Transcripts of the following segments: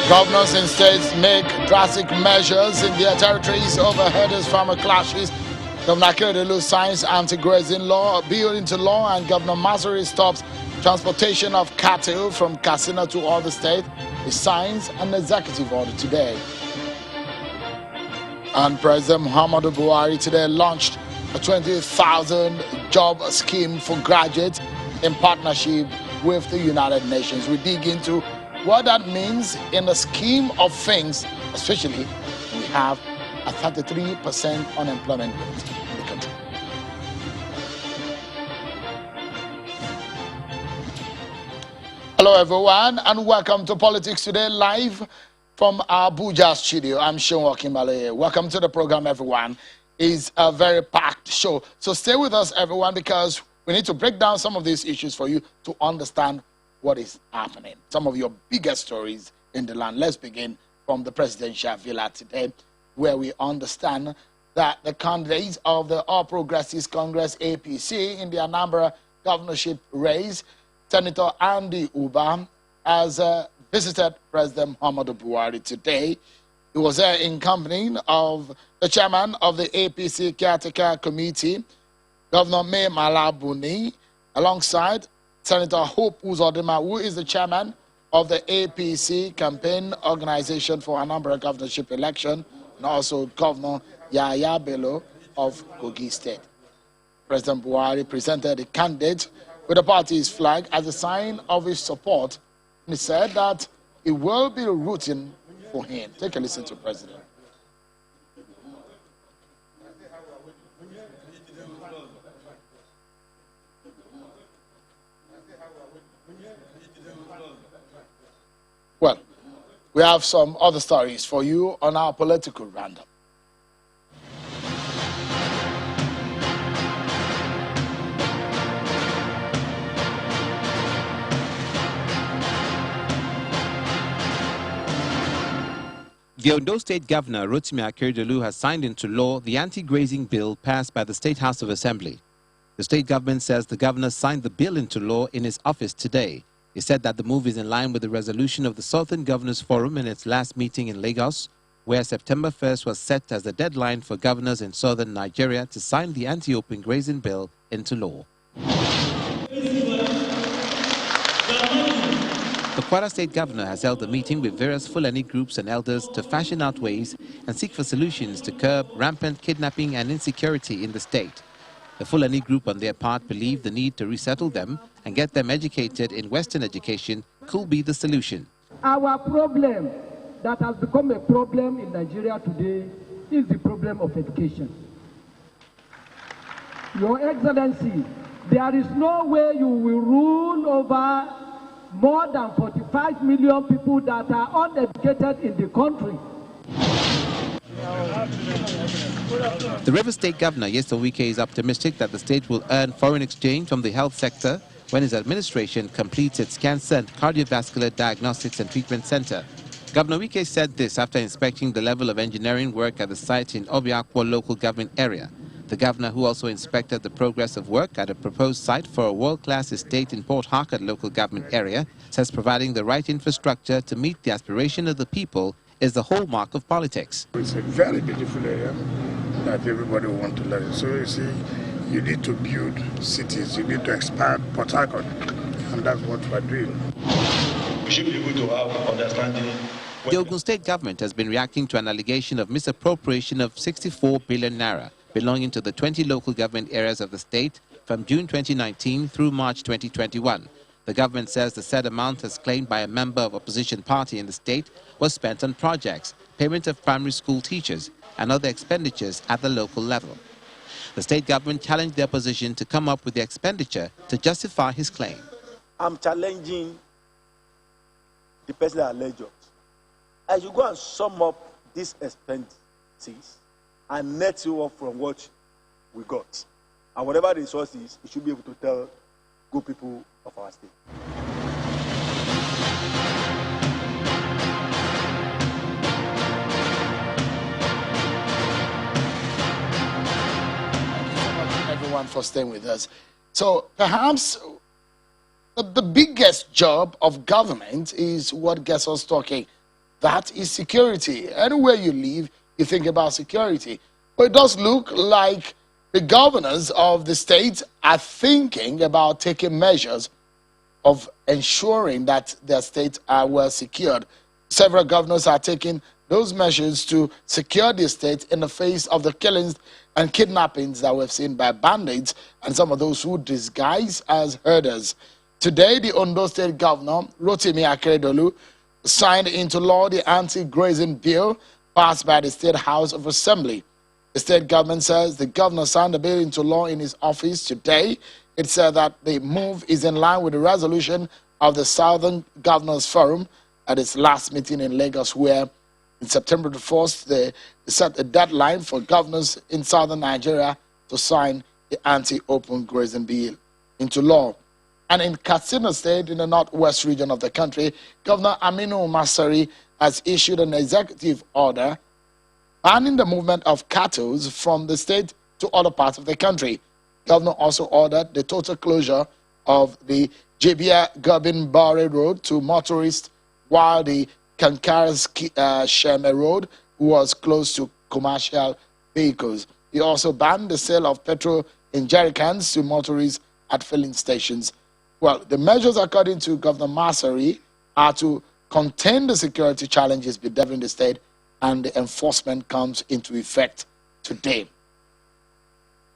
Governors in states make drastic measures in their territories over herders farmer clashes. Governor Akeredolu signs anti-grazing law bill into law, and Governor Masari stops transportation of cattle from Katsina to other states. He signs an executive order today. And President Muhammadu Buhari today launched a 20,000 job scheme for graduates in partnership with the United Nations. We dig into what that means in the scheme of things, especially we have a 33% unemployment rate in the country. Hello everyone, and welcome to Politics Today live from our Abuja studio. I'm Seun Okinbalo. Welcome to the program, everyone. It's a very packed show, so stay with us, everyone, because we need to break down some of these issues for you to understand what is happening. Some of your biggest stories in the land. Let's begin from the presidential villa today, where we understand that the candidates of the All Progressives Congress APC in the Anambra governorship race, Senator Andy Uba, has visited President Muhammadu Buhari today. He was there in company of the chairman of the APC Caretaker Committee, Governor Mai Mala Buni, alongside Senator Hope Uzodinma, who is the chairman of the APC Campaign Organization for Anambra Governorship Election, and also Governor Yahaya Bello of Kogi State. President Buhari presented the candidate with the party's flag as a sign of his support, and he said that he will be rooting for him. Take a listen to President. Well, we have some other stories for you on our political roundup. The Ondo State Governor, Rotimi Akeredolu, has signed into law the anti-grazing bill passed by the State House of Assembly. The state government says the governor signed the bill into law in his office today. He said that the move is in line with the resolution of the Southern Governors Forum in its last meeting in Lagos, where September 1st was set as the deadline for governors in southern Nigeria to sign the anti-open grazing bill into law. The Kwara State Governor has held a meeting with various Fulani groups and elders to fashion out ways and seek for solutions to curb rampant kidnapping and insecurity in the state. The Fulani group, on their part, believe the need to resettle them and get them educated in Western education could be the solution. Our problem that has become a problem in Nigeria today is the problem of education. Your Excellency, there is no way you will rule over more than 45 million people that are uneducated in the country. The River State Governor, Nyesom Wike, is optimistic that the state will earn foreign exchange from the health sector when his administration completes its Cancer and Cardiovascular Diagnostics and Treatment Center. Governor Wike said this after inspecting the level of engineering work at the site in Obiakwa local government area. The governor, who also inspected the progress of work at a proposed site for a world-class estate in Port Harcourt local government area, says providing the right infrastructure to meet the aspiration of the people is the hallmark of politics. It's a very beautiful area that everybody wants to learn. So you see, you need to build cities, you need to expand Port Harcourt, and that's what we're doing. We should be able to have understanding. The Ogun State government has been reacting to an allegation of misappropriation of 64 billion naira belonging to the 20 local government areas of the state from June 2019 through March 2021. The government says the said amount, as claimed by a member of opposition party in the state, was spent on projects, payment of primary school teachers, and other expenditures at the local level. The state government challenged the opposition to come up with the expenditure to justify his claim. I'm challenging the person that alleged us. I should go and sum up these expenses and net you off from what we got. And whatever the resource is, we should be able to tell good people of our state. Everyone for staying with us. So perhaps the biggest job of government is what gets us talking. That is security. Anywhere you live, you think about security. But it does look like the governors of the state are thinking about taking measures of ensuring that their states are well secured. Several governors are taking those measures to secure the state in the face of the killings and kidnappings that we've seen by bandits and some of those who disguise as herders. Today, the Ondo State Governor, Rotimi Akeredolu, signed into law the anti-grazing bill passed by the State House of Assembly. The state government says the governor signed the bill into law in his office today. It said that the move is in line with the resolution of the Southern Governors Forum at its last meeting in Lagos, where in September the 4th, they set a deadline for governors in southern Nigeria to sign the anti-open grazing bill into law. And in Katsina State, in the northwest region of the country, Governor Aminu Masari has issued an executive order banning the movement of cattle from the state to other parts of the country. Governor also ordered the total closure of the Jebia Gobin Bare Road to motorists, while the Kankaras Sheme Road was closed to commercial vehicles. He also banned the sale of petrol in jerrycans to motorists at filling stations. Well, the measures, according to Governor Masari, are to contain the security challenges bedeviling the state, and the enforcement comes into effect today.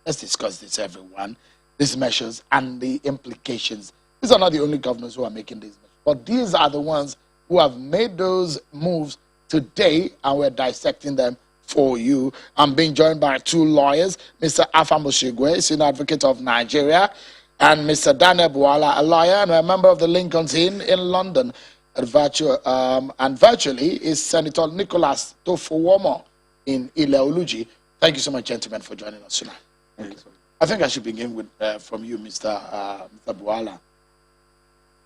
Let's discuss this, everyone, these measures and the implications. These are not the only governors who are making these measures, but these are the ones who have made those moves today, and we're dissecting them for you. I'm being joined by two lawyers, Mr. Afam Oshigwe, Senior Advocate of Nigeria, and Mr. Daniel Buala, a lawyer and a member of the Lincoln's Inn in London. And virtually is Senator Nicholas Tofowomo in Ile-Oluji. Thank you so much, gentlemen, for joining us tonight. Thank you. I think I should begin with from you, Mr. Buala.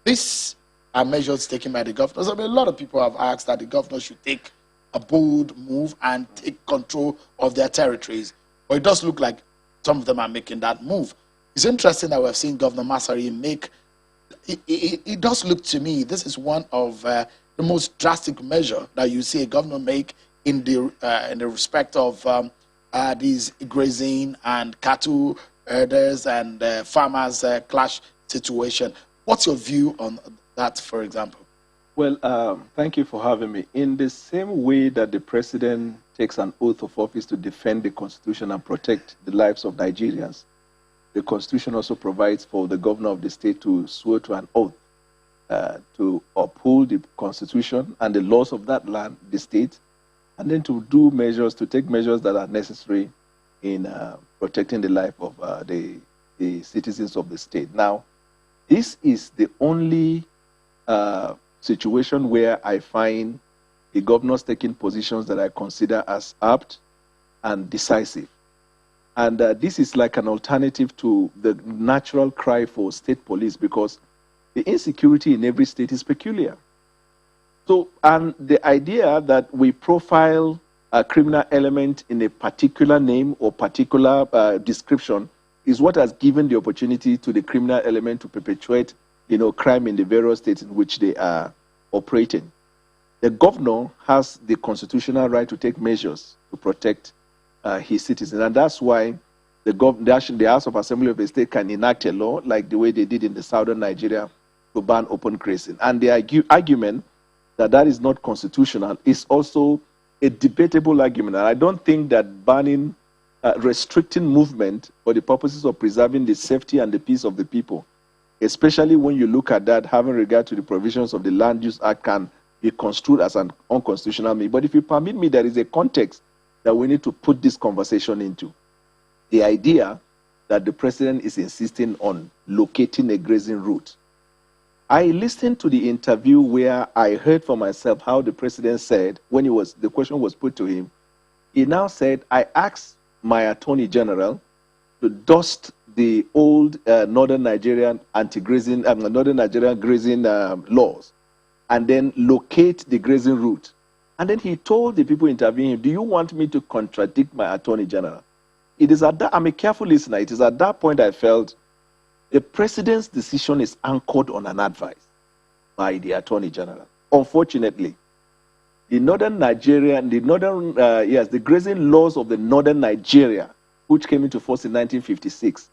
These are measures taken by the governors. I mean, a lot of people have asked that the governors should take a bold move and take control of their territories. But it does look like some of them are making that move. It's interesting that we've seen Governor Masari make. It does look to me, this is one of the most drastic measure that you see a governor make in the respect of these grazing and cattle herders and farmers clash situation. What's your view on that, for example? Well, thank you for having me. In the same way that the president takes an oath of office to defend the Constitution and protect the lives of Nigerians, the Constitution also provides for the governor of the state to swear to an oath to uphold the Constitution and the laws of that land, the state, and then to do measures, to take measures that are necessary in protecting the life of the citizens of the state. Now, this is the only situation where I find the governors taking positions that I consider as apt and decisive. And this is like an alternative to the natural cry for state police, because the insecurity in every state is peculiar. So, and the idea that we profile a criminal element in a particular name or particular description is what has given the opportunity to the criminal element to perpetuate, crime in the various states in which they are operating. The governor has the constitutional right to take measures to protect his citizens, and that's why the House of Assembly of the state can enact a law like the way they did in the southern Nigeria to ban open grazing. And the argument that that is not constitutional is also a debatable argument. And I don't think that banning, restricting movement for the purposes of preserving the safety and the peace of the people, especially when you look at that, having regard to the provisions of the Land Use Act, can be construed as an unconstitutional measure. But if you permit me, there is a context that we need to put this conversation into. The idea that the president is insisting on locating a grazing route. I listened to the interview where I heard for myself how the president said, when the question was put to him, he now said, I asked my attorney general to dust the old Northern Nigerian anti-grazing, Northern Nigerian grazing laws, and then locate the grazing route. And then he told the people interviewing him, do you want me to contradict my attorney general? It is at that, I'm a careful listener. It is at that point I felt the president's decision is anchored on an advice by the attorney general. Unfortunately, the northern Nigeria, the grazing laws of the northern Nigeria, which came into force in 1956,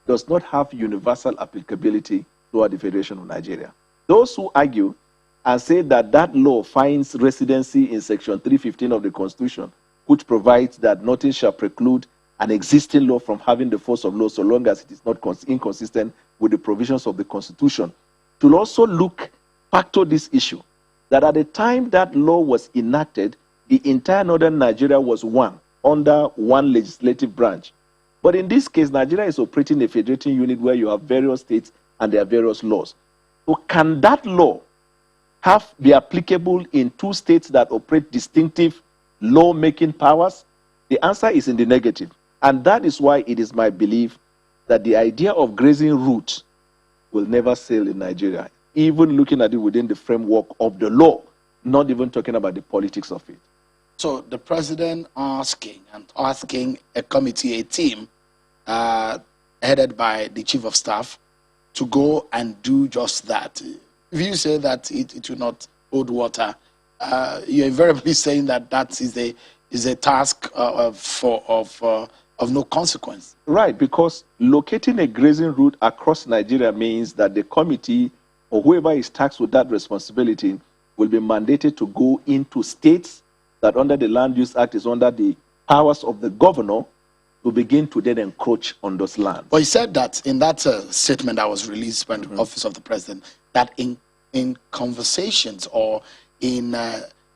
does not have universal applicability toward the Federation of Nigeria. Those who argue and say that that law finds residency in Section 315 of the Constitution, which provides that nothing shall preclude an existing law from having the force of law so long as it is not inconsistent with the provisions of the Constitution, should also factor this issue, that at the time that law was enacted, the entire northern Nigeria was under one legislative branch. But in this case, Nigeria is operating a federating unit where you have various states and there are various laws. So can that law be applicable in two states that operate distinctive law-making powers? The answer is in the negative. And that is why it is my belief that the idea of grazing route will never sail in Nigeria, even looking at it within the framework of the law, not even talking about the politics of it. So the president asking a committee, a team, headed by the chief of staff, to go and do just that. If you say that it will not hold water, you're invariably saying that is a task of no consequence. Right, because locating a grazing route across Nigeria means that the committee or whoever is tasked with that responsibility will be mandated to go into states that under the Land Use Act is under the powers of the governor to begin to then encroach on those lands. Well, he said that in that statement that was released by the office of the president, that in conversations or in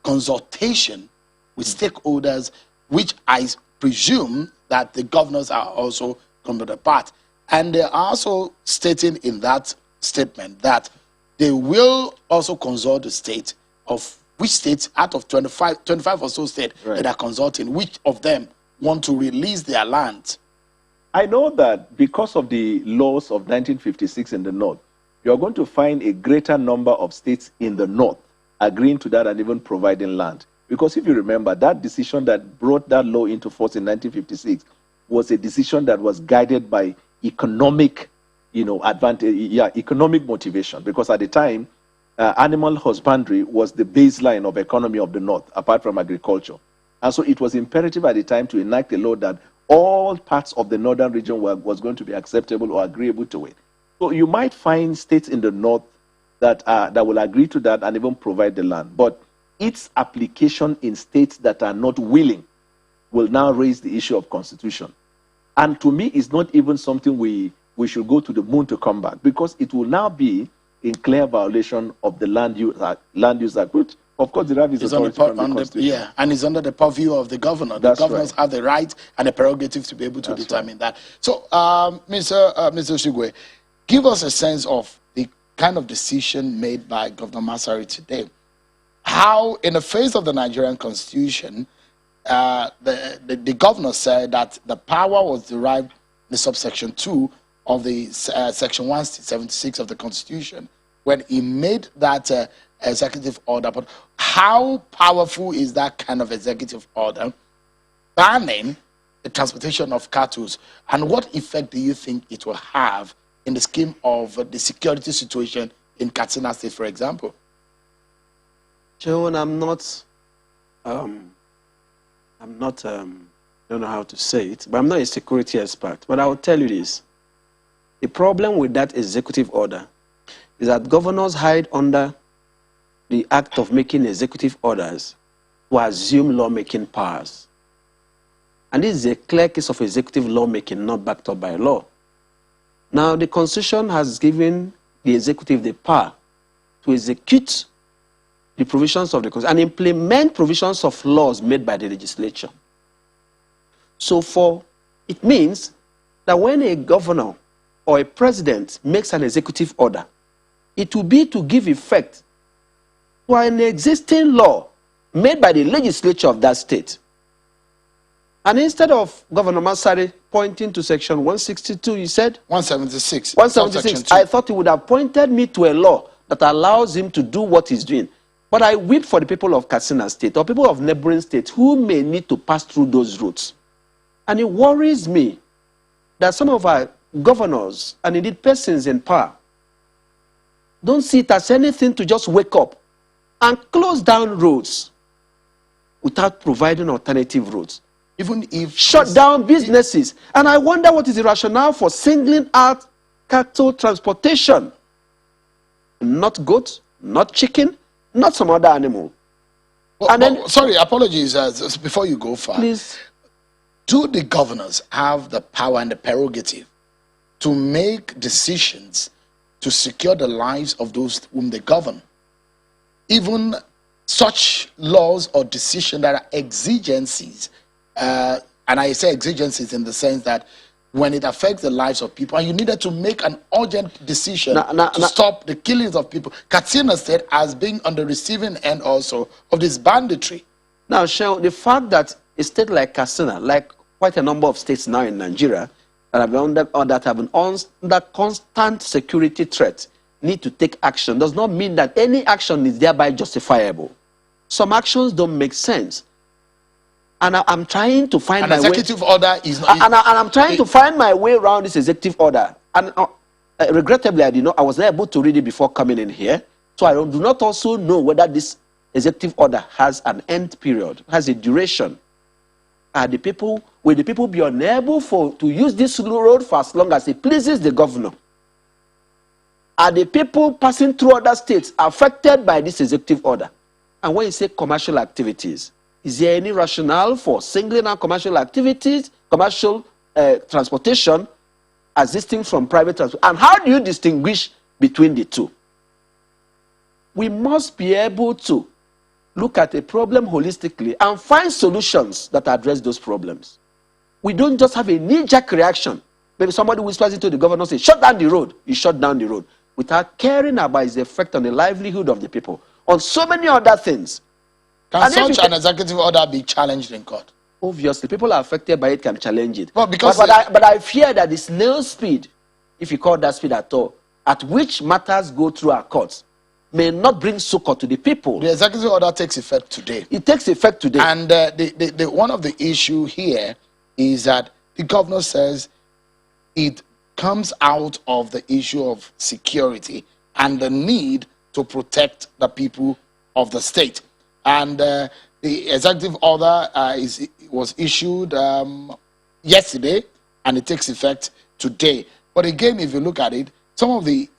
consultation with stakeholders, which I presume that the governors are also coming to part. And they're also stating in that statement that they will also consult the state of which states out of 25 or so states that are consulting, which of them want to release their land. I know that because of the laws of 1956 in the north, you're going to find a greater number of states in the north agreeing to that and even providing land. Because if you remember, that decision that brought that law into force in 1956 was a decision that was guided by economic, economic motivation. Because at the time, animal husbandry was the baseline of economy of the north, apart from agriculture. And so it was imperative at the time to enact a law that all parts of the northern region was going to be acceptable or agreeable to it. So you might find states in the north that will agree to that and even provide the land. But its application in states that are not willing will now raise the issue of constitution. And to me, it's not even something we should go to the moon to come back, because it will now be in clear violation of the Land Use Act, which, of course, derives its authority from the Constitution. Yeah, and it's under the purview of the governor. That's the governors have the right and the prerogative to be able to determine that. So, Mr. Shigwe, give us a sense of the kind of decision made by Governor Masari today. How, in the face of the Nigerian Constitution, the governor said that the power was derived in subsection 2 of the section 176 of the Constitution when he made that executive order. But how powerful is that kind of executive order banning the transportation of cattle, and what effect do you think it will have in the scheme of the security situation in Katsina State, for example? Joan, I don't know how to say it, but I'm not a security expert. But I will tell you this. The problem with that executive order is that governors hide under the act of making executive orders to assume lawmaking powers. And this is a clear case of executive lawmaking not backed up by law. Now, the Constitution has given the executive the power to execute the provisions of the Constitution and implement provisions of laws made by the legislature. So it means that when a governor or a president makes an executive order, it will be to give effect to an existing law made by the legislature of that state. And instead of Governor Masari pointing to section 162, he said 176. 176. I thought he would have pointed me to a law that allows him to do what he's doing. But I weep for the people of Katsina State or people of neighboring states who may need to pass through those routes. And it worries me that some of our governors and indeed persons in power don't see it as anything to just wake up and close down roads without providing alternative routes. Even if Shut down businesses. And I wonder what is the rationale for singling out cattle transportation. Not goat, not chicken, not some other animal. Sorry, apologies. Before you go far, please. Do the governors have the power and the prerogative to make decisions to secure the lives of those whom they govern? Even such laws or decisions that are exigencies, and I say exigencies in the sense that when it affects the lives of people, and you needed to make an urgent decision to stop the killings of people. Katsina State as being on the receiving end also of this banditry. Now, Shehu, the fact that a state like Katsina, like quite a number of states now in Nigeria, that have been under constant security threat, need to take action, does not mean that any action is thereby justifiable. Some actions don't make sense. And I'm trying to find my way. An executive order is not. And I'm trying to find my way around this executive order. And regrettably, I was not able to read it before coming in here. So I do not also know whether this executive order has an end period, has a duration. Will the people be unable to use this road for as long as it pleases the governor? Are the people passing through other states affected by this executive order? And when you say commercial activities, is there any rationale for singling out commercial activities, commercial transportation, existing from private transport? And how do you distinguish between the two? We must be able to look at a problem holistically and find solutions that address those problems. We don't just have a knee-jerk reaction. Maybe somebody whispers into the governor and says, shut down the road. You shut down the road, without caring about its effect on the livelihood of the people, on so many other things. Can such an executive order be challenged in court? Obviously, people are affected by it can challenge it. Well, because but I fear that the snail speed, if you call that speed at all, at which matters go through our courts, may not bring succor to the people. The executive order takes effect today. It takes effect today. And one of the issue here is that the governor says it comes out of the issue of security and the need to protect the people of the state. And the executive order was issued yesterday, and it takes effect today. But again, if you look at it, some of the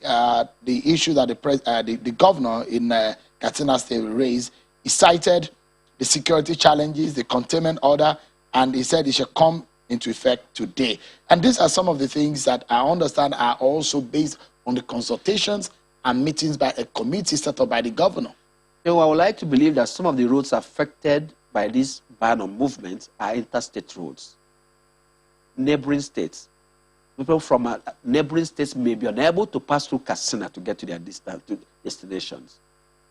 issue that the governor in Katsina State raised, he cited the security challenges, the containment order, and he said it should come into effect today. And these are some of the things that I understand are also based on the consultations and meetings by a committee set up by the governor. I would like to believe that some of the roads affected by this ban on movement are interstate roads. Neighboring states. People from neighboring states may be unable to pass through Katsina to get to their destinations.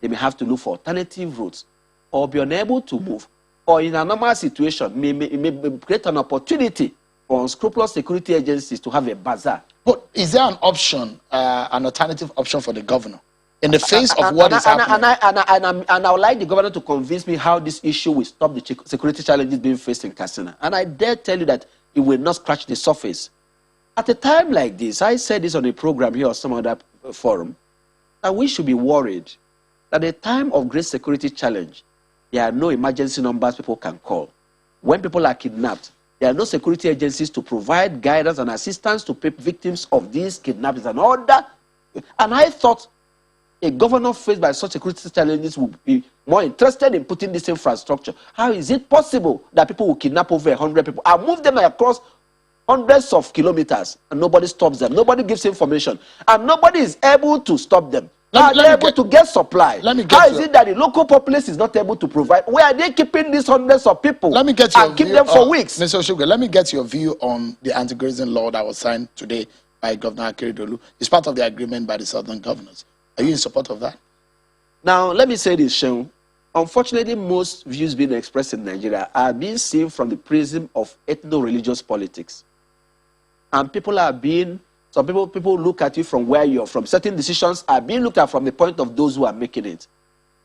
They may have to look for alternative routes, or be unable to move, or in a normal situation, may create an opportunity for unscrupulous security agencies to have a bazaar. But is there an option, an alternative option for the governor? In the face of what is happening. And I would like the governor to convince me how this issue will stop the security challenges being faced in Katsina. And I dare tell you that it will not scratch the surface. At a time like this, I said this on a program here or some other forum, that we should be worried that at a time of great security challenge, there are no emergency numbers people can call. When people are kidnapped, there are no security agencies to provide guidance and assistance to victims of these kidnappings and all that. And I thought a governor faced by such security challenges would be more interested in putting this infrastructure. How is it possible that people will kidnap over 100 people and move them across hundreds of kilometers and nobody stops them? Nobody gives information and nobody is able to stop them. How are they able to get supply? How is it that the local populace is not able to provide? Where are they keeping these hundreds of people? Let me get your and keep them for weeks. Mr. Oshugbe, let me get your view on the anti-grazing law that was signed today by Governor Akeredolu. It's part of the agreement by the southern governors. Are you in support of that? Now, let me say this, Shehu. Unfortunately, most views being expressed in Nigeria are being seen from the prism of ethno-religious politics. And people are being, some people look at you from where you're from. Certain decisions are being looked at from the point of those who are making it.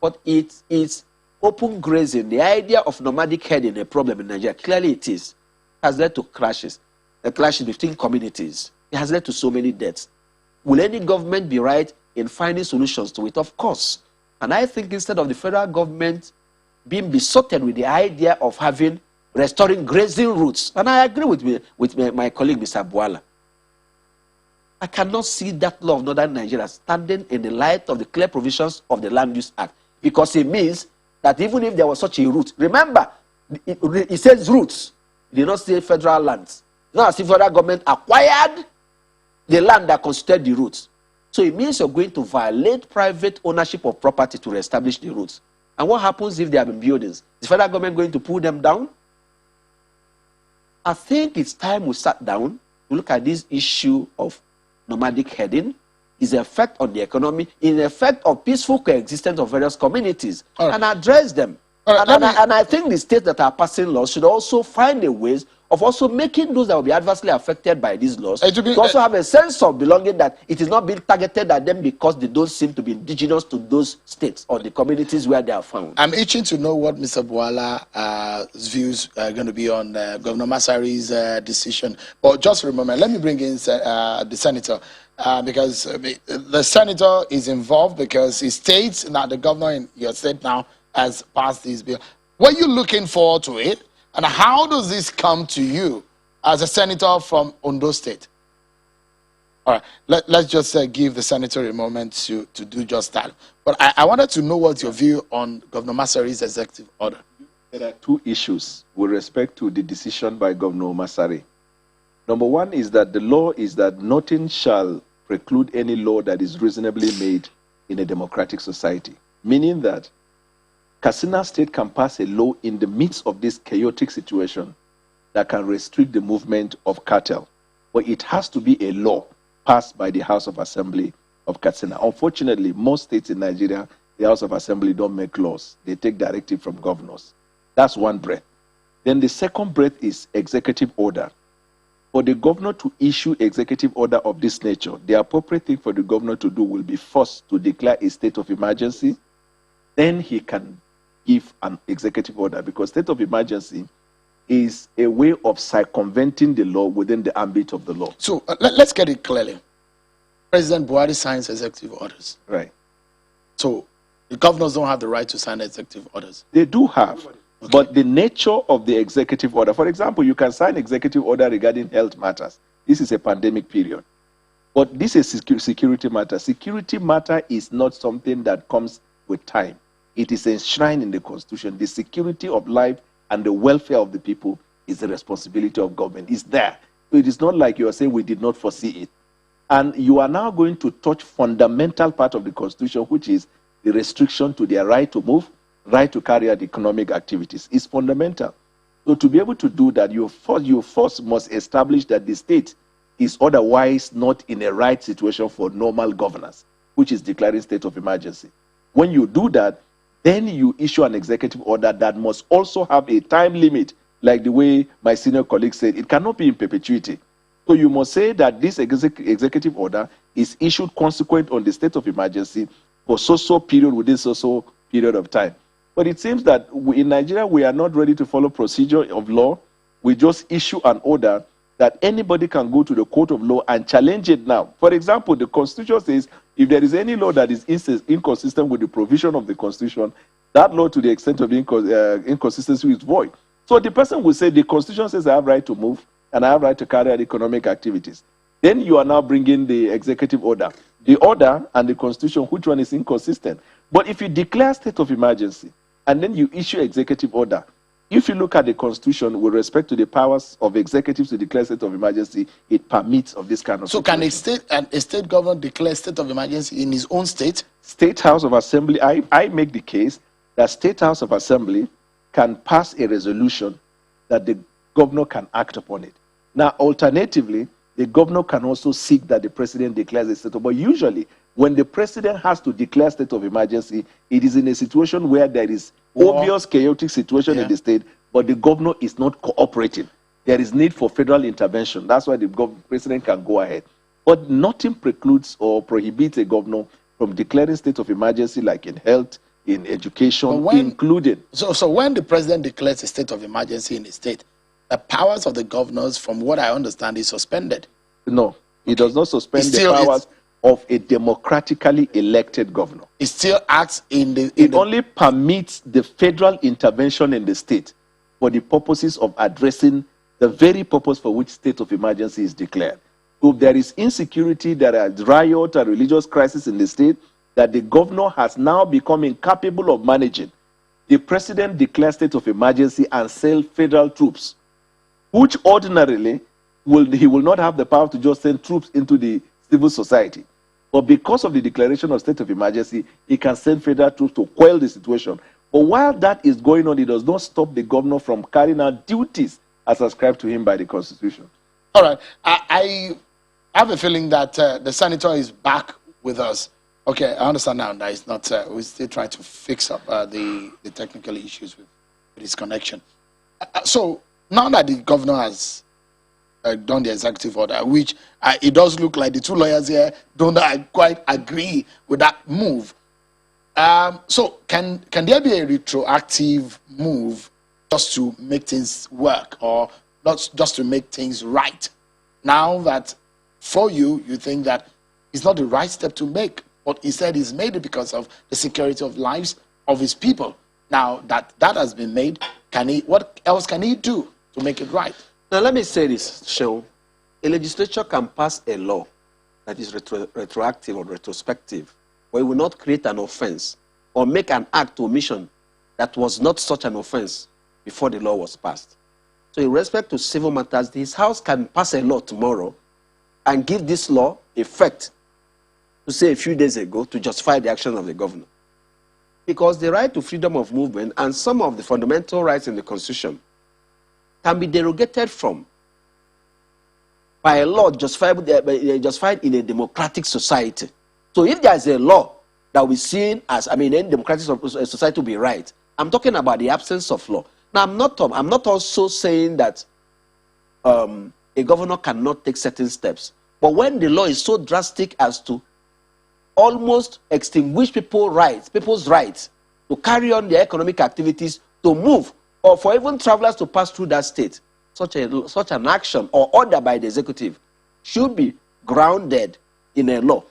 But it's open grazing, the idea of nomadic herding, a problem in Nigeria. Clearly it is. Has led to clashes between communities. It has led to so many deaths. Will any government be right in finding solutions to it? Of course. And I think instead of the federal government being besotted with the idea of restoring grazing routes. And I agree with my colleague, Mr. Bwala. I cannot see that law of Northern Nigeria standing in the light of the clear provisions of the Land Use Act, because it means that even if there was such a route, remember, it says routes, it did not say federal lands. It's not as if federal government acquired the land that constituted the routes. So it means you're going to violate private ownership of property to reestablish the routes. And what happens if there have been buildings? Is the federal government going to pull them down? I think it's time we sat down to look at this issue of nomadic heading, its effect on the economy, in the effect of peaceful coexistence of various communities, and address them. And I think the states that are passing laws should also find a ways of also making those that will be adversely affected by these laws to also have a sense of belonging, that it is not being targeted at them because they don't seem to be indigenous to those states or the communities where they are found. I'm itching to know what Mr. Bwala's views are going to be on Governor Masari's decision. But just remember, let me bring in the senator, because the senator is involved because he states that the governor in your state now has passed this bill. Were you looking forward to it? And how does this come to you as a senator from Ondo State? All right, let's just give the senator a moment to do just that. But I wanted to know what's your view on Governor Masari's executive order. There are two issues with respect to the decision by Governor Masari. Number one is that the law is that nothing shall preclude any law that is reasonably made in a democratic society, meaning that Katsina State can pass a law in the midst of this chaotic situation that can restrict the movement of cattle, but it has to be a law passed by the House of Assembly of Katsina. Unfortunately, most states in Nigeria, the House of Assembly don't make laws. They take directive from governors. That's one breath. Then the second breath is executive order. For the governor to issue executive order of this nature, the appropriate thing for the governor to do will be first to declare a state of emergency. Then he can give an executive order, because state of emergency is a way of circumventing the law within the ambit of the law. So let's get it clearly. President Buhari signs executive orders. Right. So the governors don't have the right to sign executive orders. They do have. Okay. But the nature of the executive order, for example, you can sign executive order regarding health matters. This is a pandemic period. But this is security matter. Security matter is not something that comes with time. It is enshrined in the Constitution. The security of life and the welfare of the people is the responsibility of government. It's there. So it is not like you are saying we did not foresee it. And you are now going to touch fundamental part of the Constitution, which is the restriction to their right to move, right to carry out economic activities. It's fundamental. So to be able to do that, you first must establish that the state is otherwise not in a right situation for normal governance, which is declaring state of emergency. When you do that, then you issue an executive order that must also have a time limit, like the way my senior colleague said. It cannot be in perpetuity. So you must say that this executive order is issued consequent on the state of emergency for so period within so period of time. But it seems that in Nigeria, we are not ready to follow procedure of law. We just issue an order that anybody can go to the court of law and challenge it now. For example, the Constitution says if there is any law that is inconsistent with the provision of the Constitution, that law, to the extent of inconsistency, is void. So the person will say the Constitution says I have right to move and I have right to carry out economic activities. Then you are now bringing the executive order. The order and the Constitution, which one is inconsistent? But if you declare state of emergency and then you issue executive order, if you look at the Constitution with respect to the powers of executives to declare state of emergency, it permits of this kind of situation. So can a state governor declare state of emergency in his own state? State House of Assembly, I make the case that State House of Assembly can pass a resolution that the governor can act upon it. Now, alternatively, the governor can also seek that the president declares a state of emergency. But usually, when the president has to declare state of emergency, it is in a situation where there is obvious chaotic situation in the state, but the governor is not cooperating. There is need for federal intervention. That's why the president can go ahead. But nothing precludes or prohibits a governor from declaring state of emergency, like in health, in education, included. So when the president declares a state of emergency in a state, the powers of the governors, from what I understand, is suspended. No, he does not suspend the powers of a democratically elected governor. It still acts in the... It only permits the federal intervention in the state for the purposes of addressing the very purpose for which state of emergency is declared. So if there is insecurity, there is riot or religious crisis in the state that the governor has now become incapable of managing, the president declares state of emergency and sends federal troops, which ordinarily he will not have the power to just send troops into the civil society. But because of the declaration of state of emergency, he can send federal troops to quell the situation. But while that is going on, it does not stop the governor from carrying out duties as ascribed to him by the Constitution. All right. I have a feeling that the senator is back with us. Okay, I understand now that it's not, we're still trying to fix up the technical issues with his connection. So now that the governor has done the executive order, which it does look like the two lawyers here don't quite agree with that move. So can there be a retroactive move just to make things work, or not just to make things right? Now that for you think that it's not the right step to make, but he said he's made it because of the security of lives of his people. Now that has been made, what else can he do to make it right? Now let me say this, Sean. A legislature can pass a law that is retroactive or retrospective, where it will not create an offense or make an act or omission that was not such an offense before the law was passed. So in respect to civil matters, his house can pass a law tomorrow and give this law effect to say a few days ago to justify the action of the governor. Because the right to freedom of movement and some of the fundamental rights in the Constitution can be derogated from by a law justified in a democratic society. So if there is a law that we see as, any democratic society will be right, I'm talking about the absence of law. Now, I'm not also saying that a governor cannot take certain steps. But when the law is so drastic as to almost extinguish people's rights to carry on their economic activities, to move, or for even travelers to pass through that state, such an action or order by the executive should be grounded in a law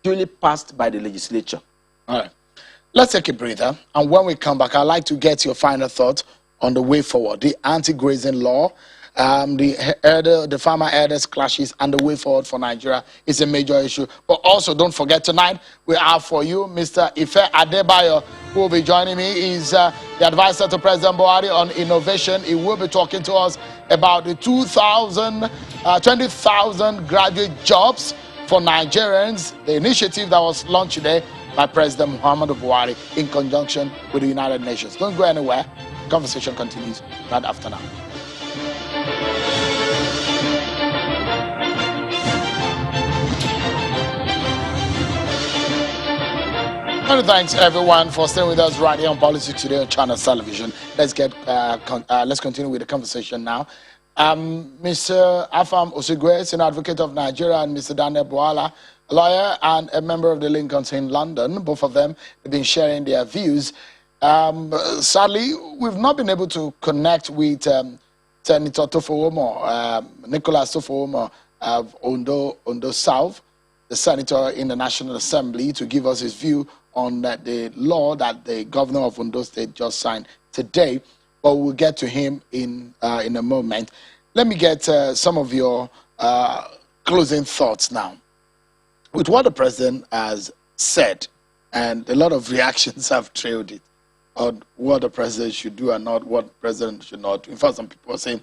duly passed by the legislature. All right. Let's take a breather. And when we come back, I'd like to get your final thoughts on the way forward. The anti-grazing law, the farmer herders clashes, and the way forward for Nigeria is a major issue. But also, don't forget, tonight we have for you Mr. Ife Adebayo, who will be joining me. He's the advisor to President Buhari on innovation. He will be talking to us about the 20,000 graduate jobs for Nigerians, the initiative that was launched today by President Muhammadu Buhari in conjunction with the United Nations. Don't go anywhere. The conversation continues right after now. Many thanks everyone for staying with us right here on Politics Today on Channels Television. Let's continue with the conversation now. Mr. Afam Osigwe, Senior Advocate of Nigeria, and Mr. Daniel Bwala, a lawyer and a member of the Lincolns in London. Both of them have been sharing their views. Sadly, we've not been able to connect with Senator Tofowomo, Nicholas Tofowomo of Ondo South, the senator in the National Assembly, to give us his view on the law that the governor of Ondo State just signed today. But we'll get to him in a moment. Let me get some of your closing thoughts now. With what the president has said, and a lot of reactions have trailed it, on what the president should do and not what the president should not do. In fact, some people are saying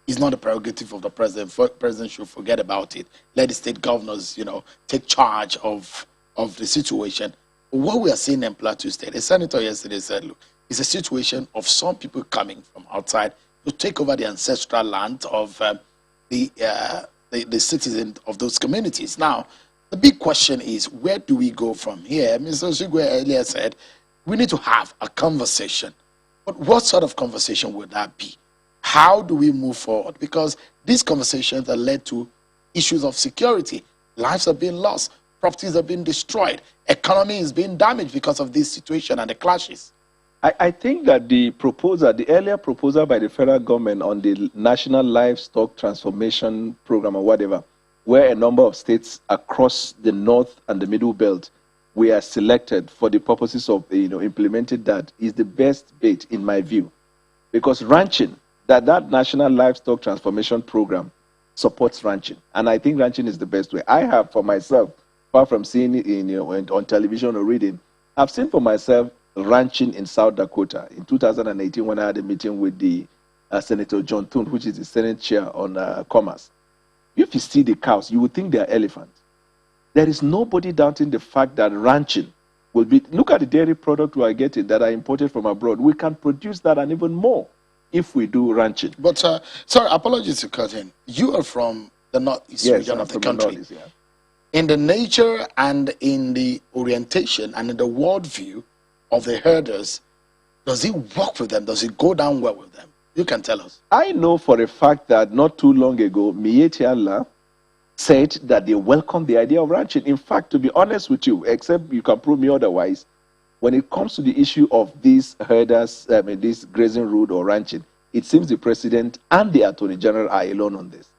it's not a prerogative of the president. The president should forget about it. Let the state governors, take charge of the situation. What we are seeing in Plateau State, a senator yesterday said, look, it's a situation of some people coming from outside to take over the ancestral land of the citizens of those communities. Now, the big question is, where do we go from here? Mr. Osigwe earlier said, we need to have a conversation. But what sort of conversation would that be? How do we move forward? Because these conversations have led to issues of security. Lives are being lost. Properties are being destroyed. Economy is being damaged because of this situation and the clashes. I think that the earlier proposal by the federal government on the National Livestock Transformation Program or whatever, where a number of states across the north and the middle belt were selected for the purposes of implementing that, is the best bait in my view, because ranching, that National Livestock Transformation Program supports ranching, and I think ranching is the best way. I have for myself, apart from seeing it on television or reading, I've seen for myself ranching in South Dakota in 2018 when I had a meeting with the Senator John Thune, which is the Senate chair on commerce. If you see the cows, you would think they are elephants. There is nobody doubting the fact that ranching will be. Look at the dairy product we are getting that are imported from abroad. We can produce that and even more if we do ranching. But sorry, apologies to cut in. You are from the northeast region of the country. Northeast, yeah. In the nature and in the orientation and in the worldview of the herders, does it work with them? Does it go down well with them? You can tell us. I know for a fact that not too long ago, Miyetti Allah said that they welcome the idea of ranching. In fact, to be honest with you, except you can prove me otherwise, when it comes to the issue of these herders, this grazing road or ranching, it seems the president and the attorney general are alone on this.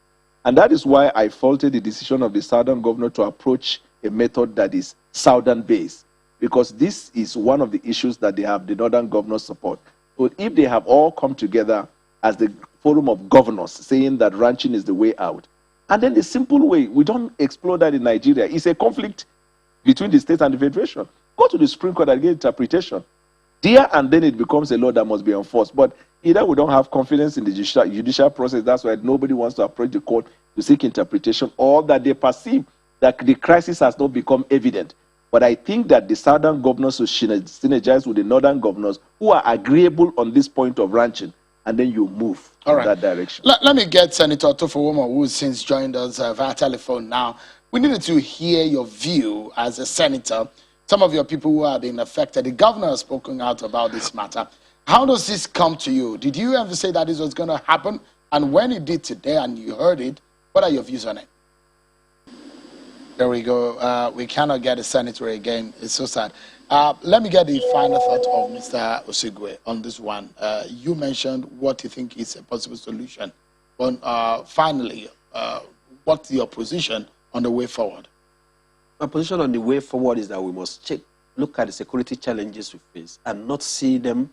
And that is why I faulted the decision of the southern governor to approach a method that is southern based, because this is one of the issues that they have the northern governors support. So if they have all come together as the forum of governors saying that ranching is the way out, and then the simple way, we don't explore that in Nigeria, it's a conflict between the state and the federation. Go to the Supreme Court and get interpretation. There and then it becomes a law that must be enforced. But either we don't have confidence in the judicial process, that's why nobody wants to approach the court to seek interpretation, or that they perceive that the crisis has not become evident. But I think that the southern governors should synergize with the northern governors who are agreeable on this point of ranching, and then you move in that direction. Let me get Senator Tofowomo, who has since joined us via telephone now. We needed to hear your view as a senator. Some of your people who have been affected, the governor has spoken out about this matter. How does this come to you? Did you ever say that this was going to happen? And when it did today and you heard it, what are your views on it? There we go. We cannot get a senator again. It's so sad. Let me get the final thought of Mr. Osigwe on this one. You mentioned what you think is a possible solution. But finally, what's your position on the way forward? My position on the way forward is that we must look at the security challenges we face and not see them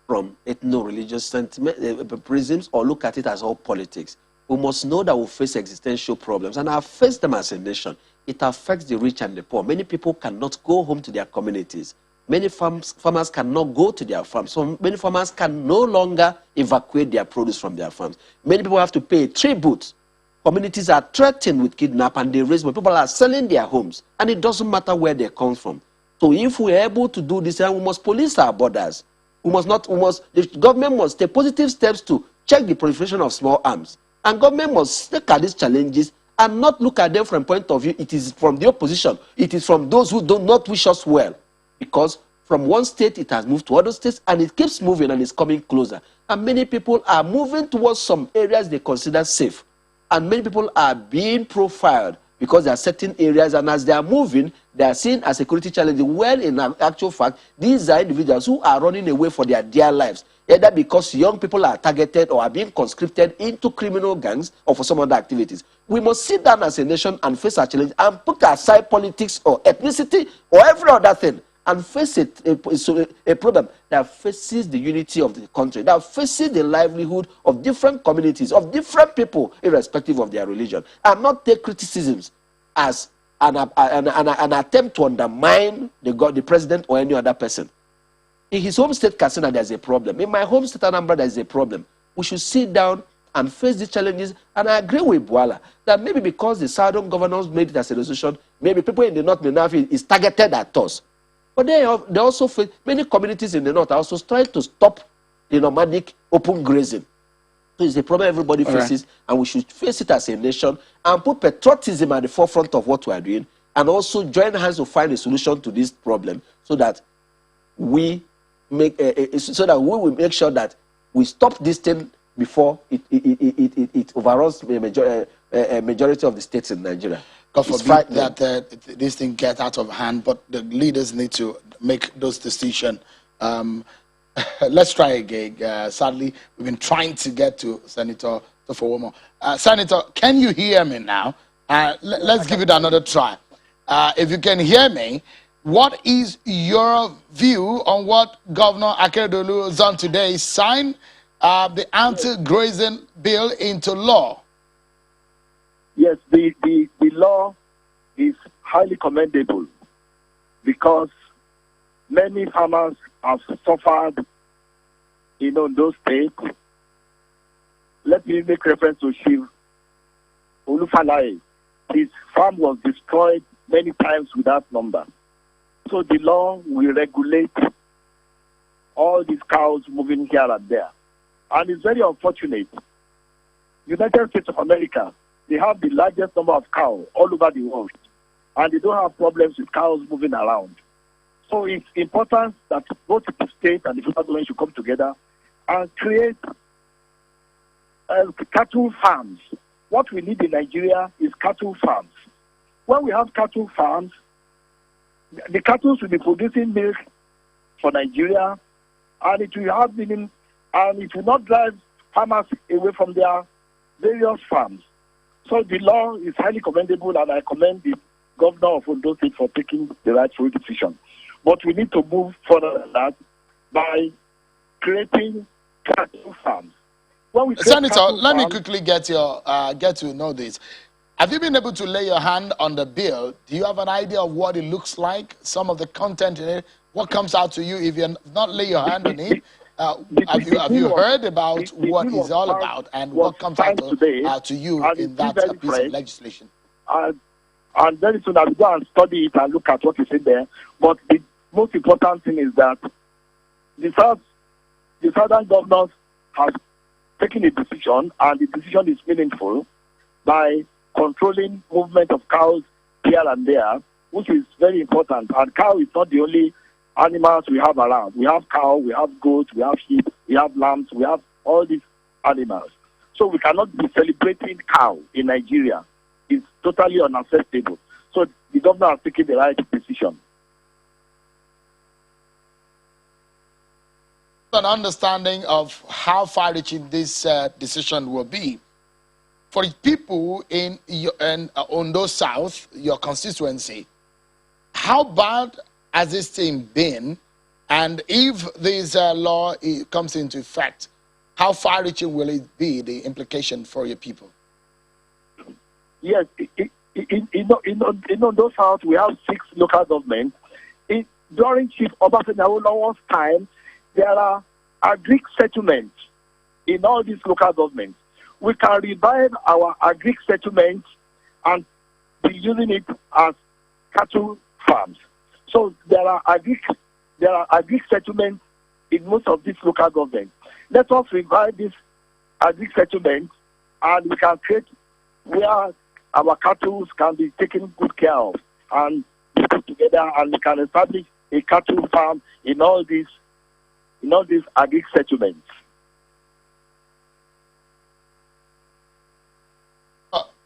from ethno-religious sentiment, prisms, or look at it as all politics. We must know that we face existential problems, and have faced them as a nation. It affects the rich and the poor. Many people cannot go home to their communities. Many farmers cannot go to their farms. So many farmers can no longer evacuate their produce from their farms. Many people have to pay tribute. Communities are threatened with kidnap and they raise, but people are selling their homes, and it doesn't matter where they come from. So if we're able to do this, then we must police our borders. The government must take positive steps to check the proliferation of small arms. And government must look at these challenges and not look at them from a point of view, it is from the opposition. It is from those who do not wish us well. Because from one state, it has moved to other states, and it keeps moving and is coming closer. And many people are moving towards some areas they consider safe. And many people are being profiled because there are certain areas, and as they are moving, they are seen as security challenges. Well, in actual fact, these are individuals who are running away for their dear lives, either because young people are targeted or are being conscripted into criminal gangs or for some other activities. We must sit down as a nation and face our challenge and put aside politics or ethnicity or every other thing and face a problem that faces the unity of the country, that faces the livelihood of different communities, of different people, irrespective of their religion, and not take criticisms as an attempt to undermine the president or any other person. In his home state, Katsina, there's a problem. In my home state, Anambra, there's a problem. We should sit down and face these challenges, and I agree with Bwala that maybe because the southern governors made it as a resolution, maybe people in the north may not feel it's targeted at us. But they also face, many communities in the north are also trying to stop the nomadic open grazing. So it's a problem everybody faces, and we should face it as a nation and put patriotism at the forefront of what we are doing, and also join hands to find a solution to this problem, so that we will make sure that we stop this thing before it overruns a majority of the states in Nigeria. God forbid that this thing get out of hand, but the leaders need to make those decisions. Let's try again. Sadly, we've been trying to get to Senator Tofowomo. Senator, can you hear me now? Let's give it another try. If you can hear me, what is your view on what Governor Akeredolu done today? Signed the anti-grazing bill into law. Yes, the law is highly commendable because many farmers have suffered in those states. Let me make reference to Chief Olufalaye. His farm was destroyed many times without number. So the law will regulate all these cows moving here and there. And it's very unfortunate. United States of America, they have the largest number of cows all over the world. And they don't have problems with cows moving around. So it's important that both the state and the federal government should come together and create cattle farms. What we need in Nigeria is cattle farms. When we have cattle farms, the cattle will be producing milk for Nigeria, and it will have meaning, and it will not drive farmers away from their various farms. So the law is highly commendable, and I commend the governor of Ondo State for taking the rightful decision. But we need to move further than that by creating cattle farms. Senator, let me quickly get to know this. Have you been able to lay your hand on the bill? Do you have an idea of what it looks like, some of the content in it? What comes out to you if you're not lay your hand on it? Have you heard about what it's all about and what comes out to you in that piece of legislation? And very soon I'll go and study it and look at what is in there. But the most important thing is that the southern governors have taken a decision, and the decision is meaningful by controlling movement of cows here and there, which is very important. And cow is not the only animals we have around. We have cow, we have goats, we have sheep, we have lambs, we have all these animals. So we cannot be celebrating cow in Nigeria. It's totally unacceptable. So the governor has taken the right decision. An understanding of how far-reaching this decision will be. For people in Ondo South, your constituency, how bad has this thing been? And if this law comes into effect, how far-reaching will it be, the implication for your people? Yes, in Ondo South, we have 6 local governments. During Chief Obafemi Awolowo's time, there are agric settlements in all these local governments. We can revive our agric settlements and be using it as cattle farms. So there are agric settlements in most of these local governments. Let us revive these agric settlements, and we can create where our cattle can be taken good care of and be put together, and we can establish a cattle farm in all these agric settlements.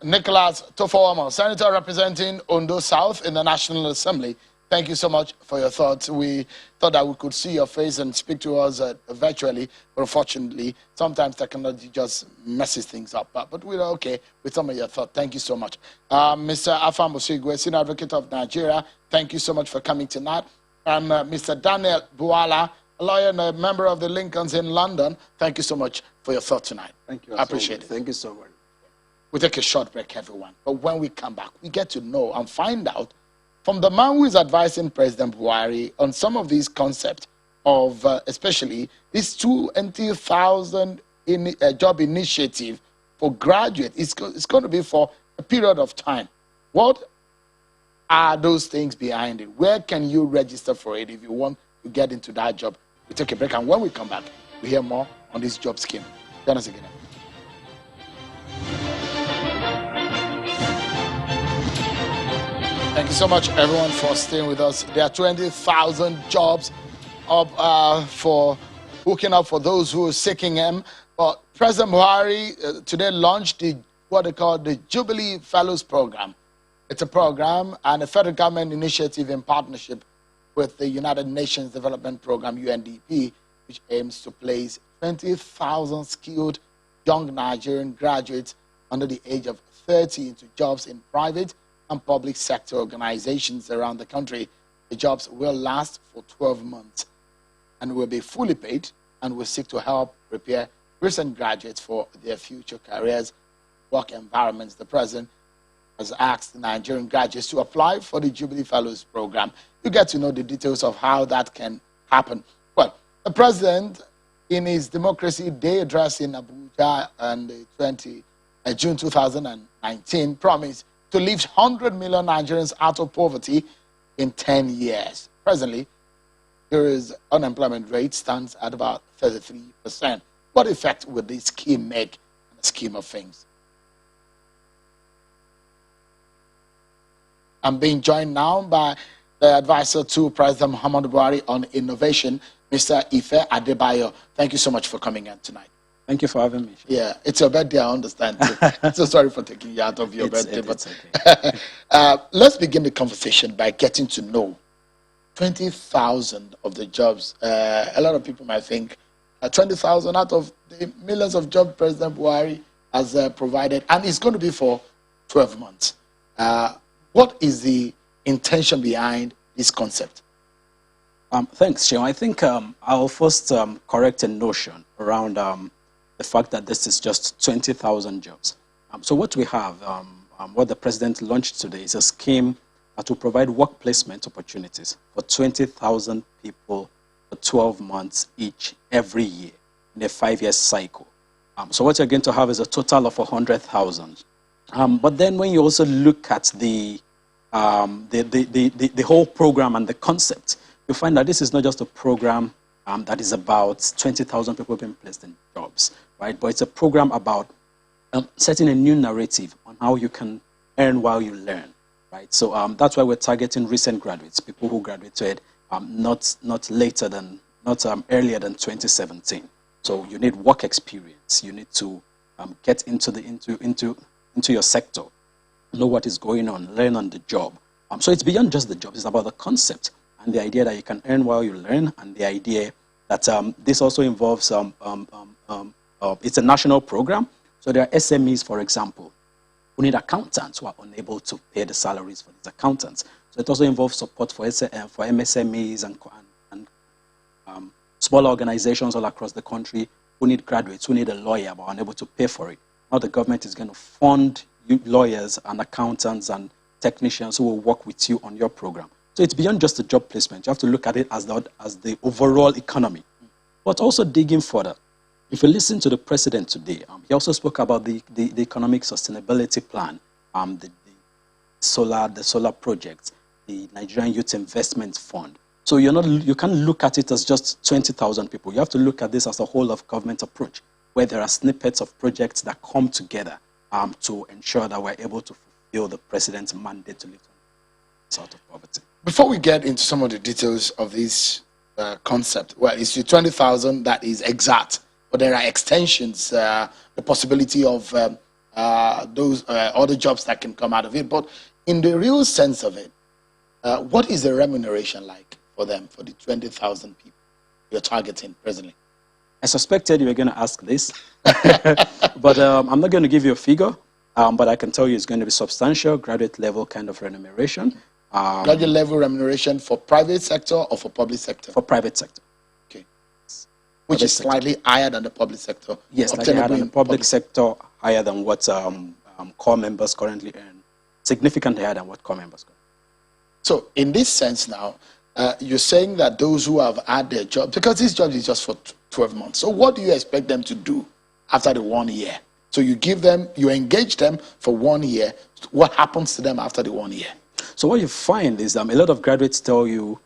Nicholas Tofowamo, Senator representing Ondo South in the National Assembly. Thank you so much for your thoughts. We thought that we could see your face and speak to us virtually, but unfortunately, sometimes technology just messes things up. But we're okay with some of your thoughts. Thank you so much. Mr. Afam Osigwe, Senior Advocate of Nigeria, thank you so much for coming tonight. And Mr. Daniel Buala, a lawyer and a member of the Lincolns in London, thank you so much for your thought tonight. Thank you. I appreciate it. Thank you so much. We'll take a short break, everyone. But when we come back, we get to know and find out from the man who is advising President Buhari on some of these concepts of especially this 20,000 job initiative for graduates. It's going to be for a period of time. What are those things behind it? Where can you register for it if you want to get into that job? We take a break, and when we come back, we hear more on this job scheme. Join us again. Thank you so much, everyone, for staying with us. There are 20,000 jobs up for hooking up for those who are seeking them. But President Buhari today launched what they call the Jubilee Fellows Program. It's a program and a federal government initiative in partnership with the United Nations Development Program, UNDP, which aims to place 20,000 skilled young Nigerian graduates under the age of 30 into jobs in private and public sector organizations around the country. The jobs will last for 12 months and will be fully paid and will seek to help prepare recent graduates for their future careers, work environments. The president has asked Nigerian graduates to apply for the Jubilee Fellows program. You get to know the details of how that can happen. Well, the president, in his Democracy Day address in Abuja on the June 2019, promised to lift 100 million Nigerians out of poverty in 10 years. Presently, the unemployment rate stands at about 33%. What effect will this scheme make in the scheme of things? I'm being joined now by the advisor to President Muhammadu Buhari on innovation, Mr. Ife Adebayo. Thank you so much for coming in tonight. Thank you for having me. Yeah, it's your birthday, I understand. So sorry for taking you out of your birthday. It's okay. Let's begin the conversation by getting to know 20,000 of the jobs. A lot of people might think 20,000 out of the millions of jobs President Buhari has provided, and it's going to be for 12 months. What is the intention behind this concept? Thanks, Sean. I think I'll first correct a notion around the fact that this is just 20,000 jobs. So what we have, what the president launched today is a scheme to provide work placement opportunities for 20,000 people for 12 months each every year in a 5-year cycle. So what you're going to have is a total of 100,000. But then when you also look at the whole program and the concept, you find that this is not just a program that is about 20,000 people being placed in jobs, right? But it's a program about setting a new narrative on how you can earn while you learn, right? So that's why we're targeting recent graduates, people who graduated not earlier than 2017. So you need work experience. You need to get into your sector, know what is going on, learn on the job. So it's beyond just the job. It's about the concept and the idea that you can earn while you learn, and the idea that this also involves, it's a national program. So there are SMEs, for example, who need accountants who are unable to pay the salaries for these accountants. So it also involves support for MSMEs and smaller organizations all across the country who need graduates, who need a lawyer but are unable to pay for it. Now the government is going to fund lawyers and accountants and technicians who will work with you on your program. So it's beyond just the job placement. You have to look at it as the overall economy. But also digging further. If you listen to the president today, he also spoke about the economic sustainability plan, the solar projects, the Nigerian Youth Investment Fund. So you can't look at it as just 20,000 people. You have to look at this as a whole of government approach, where there are snippets of projects that come together to ensure that we're able to fulfill the president's mandate to lift us out of poverty. Before we get into some of the details of this concept, well, it's the 20,000 that is exact, but there are extensions, the possibility of those other jobs that can come out of it. But in the real sense of it, what is the remuneration like for them, for the 20,000 people you're targeting presently? I suspected you were going to ask this, but I'm not going to give you a figure, but I can tell you it's going to be substantial, graduate level kind of remuneration. Graduate level remuneration for private sector or for public sector? For private sector. Okay. Which is slightly higher than the public sector? Yes, slightly higher than the public sector, higher than what core members currently earn, significantly higher than what core members earn. So in this sense now, you're saying that those who have had their job, because this job is just for 12 months, so what do you expect them to do after the 1 year? So you engage them for 1 year. What happens to them after the 1 year? So what you find is a lot of graduates tell you,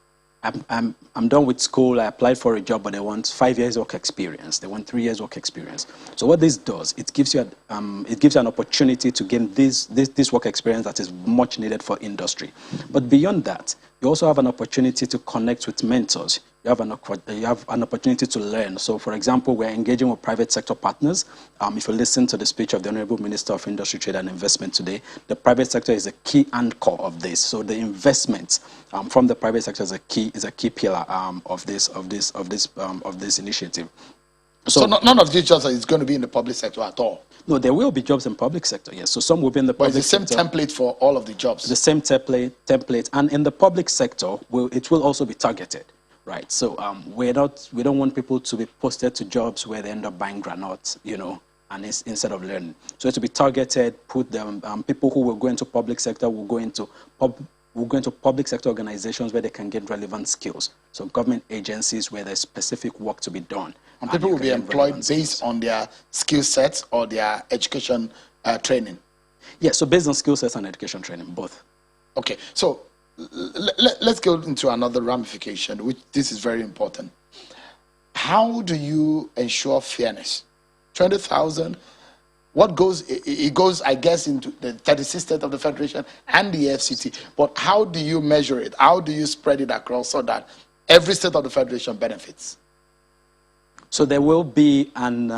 I'm done with school, I applied for a job, but they want 5 years work experience. They want 3 years work experience. So what this does, it gives you an opportunity to gain this work experience that is much needed for industry. But beyond that, you also have an opportunity to connect with mentors. You have an opportunity to learn. So, for example, we're engaging with private sector partners. If you listen to the speech of the Honorable Minister of Industry, Trade and Investment today, the private sector is a key anchor of this. So the investment from the private sector is a key pillar of this initiative. So none of these jobs is going to be in the public sector at all? No, there will be jobs in public sector, yes. So some will be in the public sector. But it's the same template for all of the jobs? The same template. And in the public sector, it will also be targeted, right? So we don't want people to be posted to jobs where they end up buying granules, you know, and instead of learning. So to be targeted, put them, people who will go into public sector will go into public sector organizations where they can get relevant skills. So government agencies where there's specific work to be done. And people will be employed based on their skill sets or their education training? Yes, so based on skill sets and education training, both. Okay, so let's go into another ramification, which this is very important. How do you ensure fairness? 20,000, what goes, it goes, I guess, into the 36th state of the Federation and the FCT, but how do you measure it? How do you spread it across so that every state of the Federation benefits? So there will be an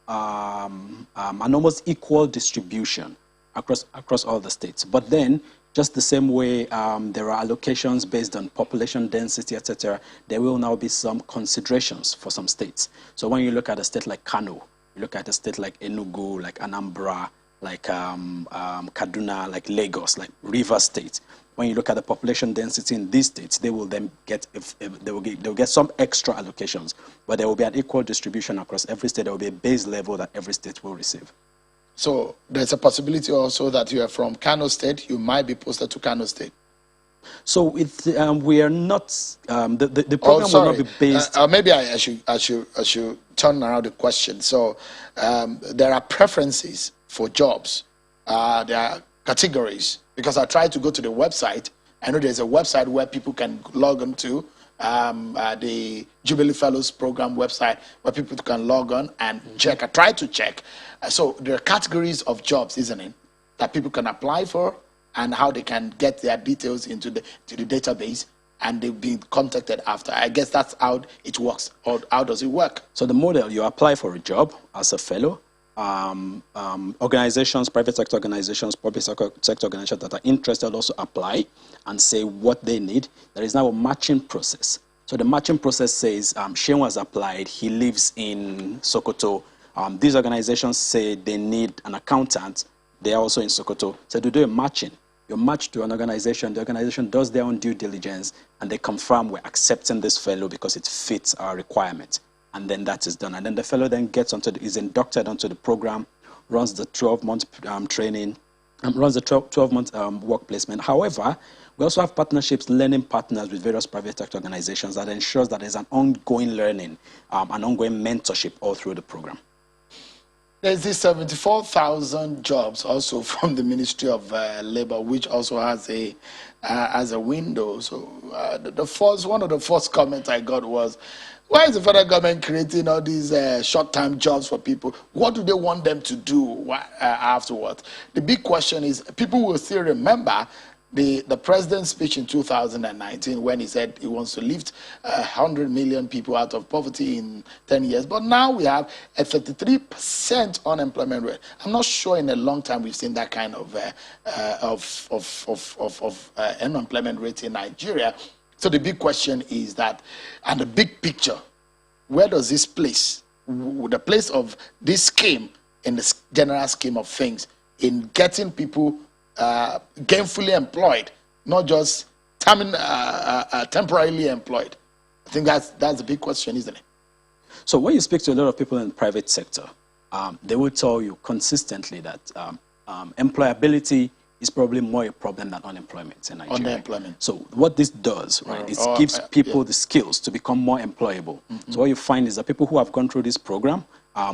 almost equal distribution across all the states. But then, just the same way there are allocations based on population density, etc., there will now be some considerations for some states. So when you look at a state like Kano, you look at a state like Enugu, like Anambra, like Kaduna, like Lagos, like Rivers State. When you look at the population density in these states, they will then get they will get some extra allocations, but there will be an equal distribution across every state. There will be a base level that every state will receive. So there's a possibility also that you are from Kano State, you might be posted to Kano State. So we are not the program will not be based. Maybe I should turn around the question. So there are preferences for jobs. There are categories, because I tried to go to the website. I know there's a website where people can log on to the Jubilee Fellows Program website, where people can log on and check. I tried to check. So there are categories of jobs, isn't it, that people can apply for, and how they can get their details into the database, and they'll be contacted after. I guess that's how it works. Or how does it work? So the model, you apply for a job as a fellow. Organizations, private sector organizations, public sector organizations that are interested also apply and say what they need. There is now a matching process. So the matching process says, Shehu has applied, he lives in Sokoto. These organizations say they need an accountant, they are also in Sokoto. So to do a matching, you match to an organization, the organization does their own due diligence, and they confirm we're accepting this fellow because it fits our requirement. And then that is done. And then the fellow then is inducted onto the program, runs the 12-month training, runs the 12-month work placement. However, we also have partnerships, learning partners with various private sector organizations that ensures that there's an ongoing learning, an ongoing mentorship all through the program. There's this 74,000 jobs also from the Ministry of Labor, which also has a window. So one of the first comments I got was, why is the federal government creating all these short-term jobs for people? What do they want them to do afterwards? The big question is, people will still remember the president's speech in 2019 when he said he wants to lift 100 million people out of poverty in 10 years. But now we have a 33% unemployment rate. I'm not sure in a long time we've seen that kind of unemployment rate in Nigeria. So the big question is that, and the big picture, where does this place, the place of this scheme in the general scheme of things, in getting people gainfully employed, not just temporarily employed? I think that's the big question, isn't it? So when you speak to a lot of people in the private sector, they will tell you consistently that employability is probably more a problem than unemployment in Nigeria. Unemployment. So what this does, right, is gives people the skills to become more employable. Mm-hmm. So what you find is that people who have gone through this program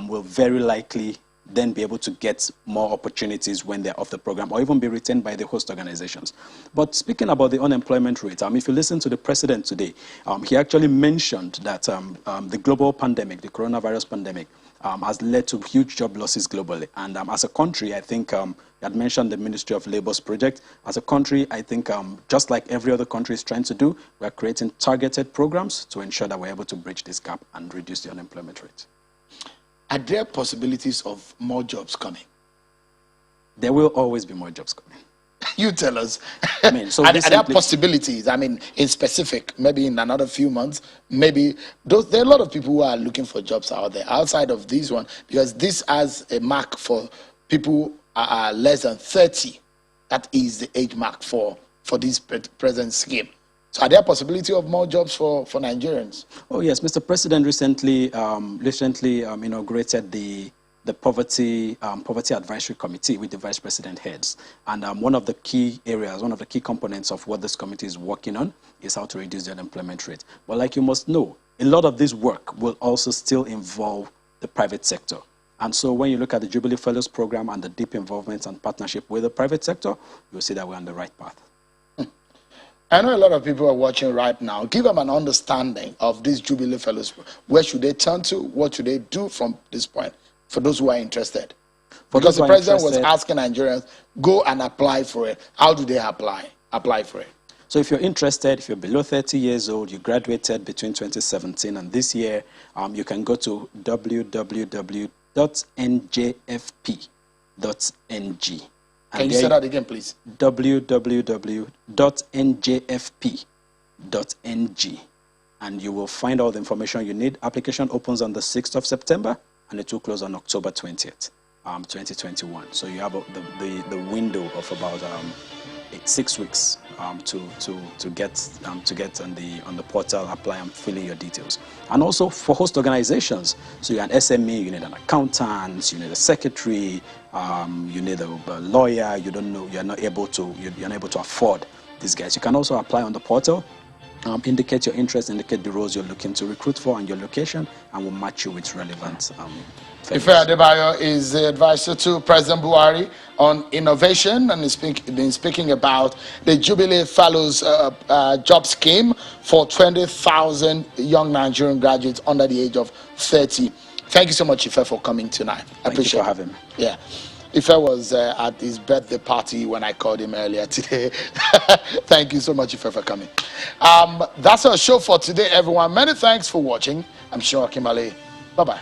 will very likely then be able to get more opportunities when they're off the program, or even be retained by the host organizations. But speaking about the unemployment rate, if you listen to the president today, he actually mentioned that the global pandemic, the coronavirus pandemic, has led to huge job losses globally. And as a country, I think, you had mentioned the Ministry of Labor's project. As a country, I think, just like every other country is trying to do, we're creating targeted programs to ensure that we're able to bridge this gap and reduce the unemployment rate. Are there possibilities of more jobs coming? There will always be more jobs coming. You tell us. I mean, so are there recently- possibilities? I mean, in specific, maybe in another few months, maybe there are a lot of people who are looking for jobs out there outside of this one, because this has a mark for people are less than 30. That is the age mark for this present scheme. So are there a possibility of more jobs for Nigerians? Oh yes, Mr. President recently inaugurated the poverty advisory committee with the vice president heads, and one of the key areas, one of the key components of what this committee is working on is how to reduce the unemployment rate. But like you must know, a lot of this work will also still involve the private sector. And so when you look at the Jubilee Fellows program and the deep involvement and partnership with the private sector, you'll see that we're on the right path. I know a lot of people are watching right now. Give them an understanding of this Jubilee Fellows. Where should they turn to? What should they do from this point for those who are interested? Because the president was asking Nigerians, go and apply for it. How do they apply for it? So if you're interested, if you're below 30 years old, you graduated between 2017 and this year, you can go to www.njfp.ng. Can you say that again, please? www.njfp.ng. And you will find all the information you need. Application opens on the 6th of September, and it will close on October 20th, 2021. So you have the window of about 6 weeks to get on the portal, apply and fill in your details. And also for host organizations, so you're an SME, you need an accountant, you need a secretary, you need a lawyer. You're not able to afford these guys. You can also apply on the portal. Indicate your interest, indicate the roles you're looking to recruit for and your location, and we'll match you with relevant Ife Adebayo is the advisor to President Buhari on innovation, and is been speaking about the Jubilee Fellows job scheme for 20,000 young Nigerian graduates under the age of 30. Thank you so much, Ife, for coming tonight. I appreciate you for having me. Yeah. Ife was at his birthday party when I called him earlier today. Thank you so much, Ife, for coming. That's our show for today, everyone. Many thanks for watching. I'm Seun Okinbaloye. Bye-bye.